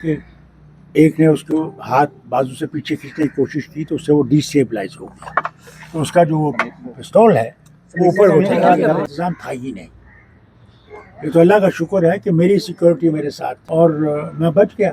کہ ایک نے اس کو ہاتھ بازو سے پیچھے کھینچنے کی کوشش کی تو اس سے وہ ڈیسٹیبلائز ہو گیا، تو اس کا جو پستول ہے وہ اوپر ہو چلا گیا، انتظام تھا ہی نہیں۔ یہ تو اللہ کا شکر ہے کہ میری سیکورٹی میرے ساتھ اور میں بچ گیا۔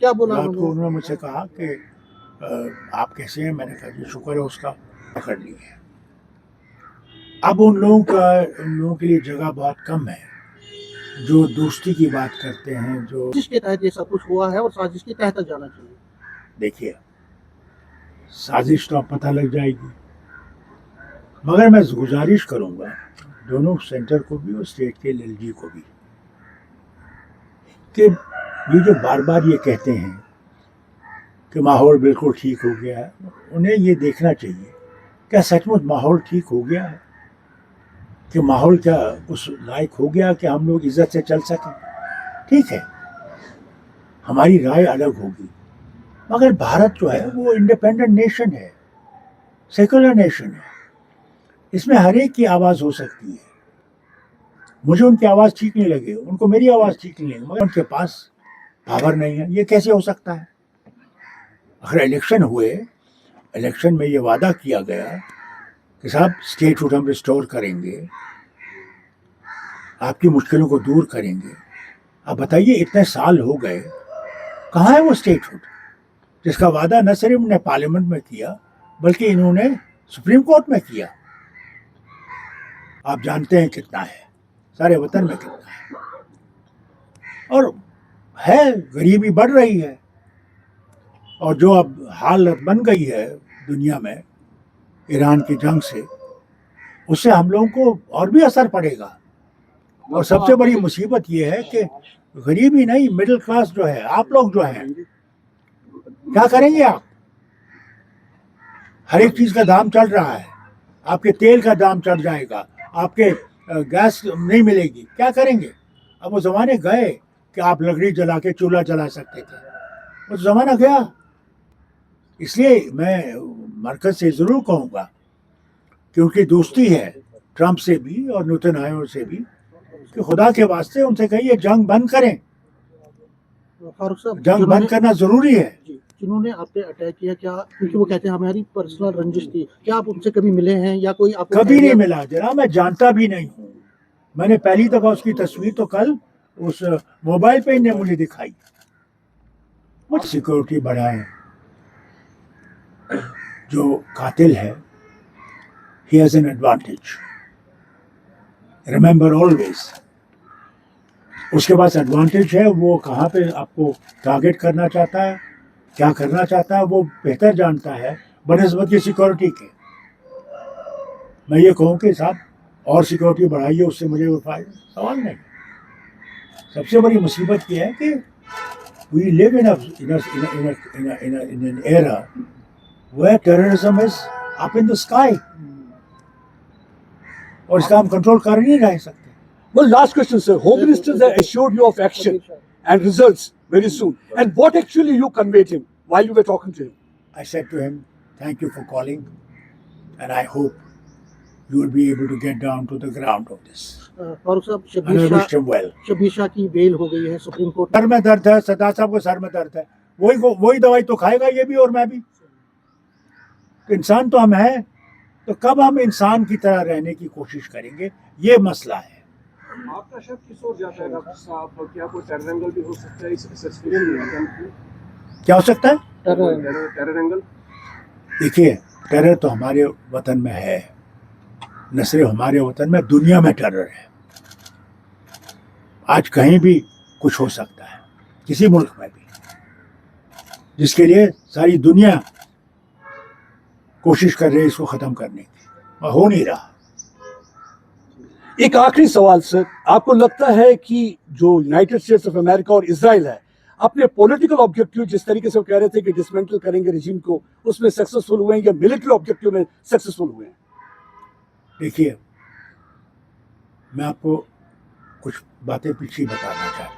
کیا بولا رات کو انہوں نے مجھ سے کہا کہ آپ کیسے ہیں؟ میں نے کہا جی شکر ہے اس کا، پکڑ لی ہے۔ اب ان لوگوں کے لیے جگہ بہت کم ہے جو دوستی کی بات کرتے ہیں، جو سازش کے تحت یہ سب کچھ ہوا ہے اور سازش کے تحت جانا چاہیے۔ دیکھیے سازش تو اب پتہ لگ جائے گی، مگر میں گزارش کروں گا دونوں سینٹر کو بھی اور اسٹیٹ کے ایل جی کو بھی کہ یہ جو بار بار یہ کہتے ہیں کہ ماحول بالکل ٹھیک ہو گیا ہے، انہیں یہ دیکھنا چاہیے کیا سچ مچ ماحول ٹھیک ہو گیا ہے، کہ ماحول کیا اس لائق ہو گیا کہ ہم لوگ عزت سے چل سکیں۔ ٹھیک ہے ہماری رائے الگ ہوگی، مگر بھارت جو ہے وہ انڈیپینڈنٹ نیشن ہے، سیکولر نیشن ہے، اس میں ہر ایک کی آواز ہو سکتی ہے۔ مجھے ان کی آواز ٹھیک نہیں لگے، ان کو میری آواز ٹھیک نہیں لگے، مگر ان کے پاس پاور نہیں ہے۔ یہ کیسے ہو سکتا ہے؟ اگر الیکشن ہوئے، الیکشن میں یہ وعدہ کیا گیا کہ صاحب اسٹیٹ ہوڈ ہم ریسٹور کریں گے، آپ کی مشکلوں کو دور کریں گے۔ اب بتائیے اتنے سال ہو گئے، کہاں ہے وہ اسٹیٹ ہوڈ جس کا وعدہ نہ صرف نے پارلیمنٹ میں کیا بلکہ انہوں نے سپریم کورٹ میں کیا؟ آپ جانتے ہیں کتنا ہے، سارے وطن میں کتنا ہے، اور ہے غریبی بڑھ رہی ہے، اور جو اب حالت بن گئی ہے دنیا میں ایران کی جنگ سے، اس سے ہم لوگوں کو اور بھی اثر پڑے گا۔ اور سب سے بڑی مصیبت یہ ہے کہ غریبی نہیں، مڈل کلاس جو ہے، آپ لوگ جو ہیں کیا کریں گے؟ آپ ہر ایک چیز کا دام چڑھ رہا ہے، آپ کے تیل کا دام چڑھ جائے گا، آپ کے گیس نہیں ملے گی، کیا کریں گے؟ اب وہ زمانے گئے کہ آپ لکڑی جلا کے چولہا جلا سکتے تھے، وہ زمانہ گیا۔ اس لیے میں مرکز سے ضرور کہوں گا کہ ان کی دوستی ہے ٹرمپ سے بھی اور نیتنیاہو سے بھی، کہ خدا کے واسطے ان سے کہیے جنگ بند کریں، فاروق صاحب جنگ بند کرنا ضروری ہے۔ جنہوں نے آپ پہ اٹیک کیا، کیا کیونکہ وہ کہتے ہیں ہماری پرسنل رنجش تھی، کیا آپ ان سے کبھی ملے ہیں یا کوئی آپ کو کبھی نہیں ملا جناب، میں جانتا بھی نہیں ہوں۔ میں نے پہلی دفعہ اس کی تصویر تو کل اس موبائل پہ انہیں مجھے دکھائی۔ مجھ سیکورٹی بڑھائیں، جو قاتل ہے he has an advantage, remember always۔ اس کے پاس ایڈوانٹیج ہے، وہ کہاں پہ آپ کو ٹارگٹ کرنا چاہتا ہے، کیا کرنا چاہتا ہے، وہ بہتر جانتا ہے بنسبت کی سیکورٹی کے۔ میں یہ کہوں کہ صاحب اور سیکورٹی بڑھائیے، اس سے مجھے کوئی فائدہ سوال نہیں۔ سب سے بڑی مصیبت یہ ہے کہ we live in an era where terrorism is up in the sky، اور اس کا ہم کنٹرول کر نہیں رہ سکتے۔ Well, last question, sir. Home Minister has assured you of action and results very soon. And what actually you conveyed him while you were talking to him? I said to him, thank you for calling, and I hope you will be able to get down to the ground of this. فاروق صاحب And I wished him well. Shabbir شاہ کی بیل ہو گئی ہے supreme court. سر میں درد ہے، سردار صاحب کو سر میں درد ہے، وہی دوائی تو کھائے گا یہ بھی اور میں بھی۔ انسان تو ہم ہیں، تو کب ہم انسان کی طرح رہنے کی کوشش کریں گے، یہ مسئلہ ہے۔ آپ کا شک کس اور جاتا ہے ڈاکٹر صاحب؟ کیا کوئی ٹیرر اینگل بھی ہو سکتا ہے اس ایکسپیرینس میں؟ کیا ہو سکتا ہے؟ Terror angle? دیکھیے ٹیرر تو ہمارے وطن میں ہے، نہ صرف ہمارے وطن میں، دنیا میں ٹیرر ہے۔ آج کہیں بھی کچھ ہو سکتا ہے، کسی ملک میں بھی، جس کے لیے ساری دنیا کوشش کر رہی ہے اس کو ختم کرنے کی، اور ہو نہیں رہا۔ ایک آخری سوال سر، آپ کو لگتا ہے کہ جو یونائٹڈ اسٹیٹس آف امریکہ اور اسرائیل ہے اپنے پولیٹیکل آبجیکٹیو جس طریقے سے وہ کہہ رہے تھے کہ ڈسمینٹل کریں گے رجیم کو، اس میں سکسیسفل ہوئے ہیں یا ملٹری آبجیکٹیو میں سکسیسفل ہوئے ہیں؟ دیکھیے میں آپ کو کچھ باتیں پیچھے بتانا چاہتا ہوں۔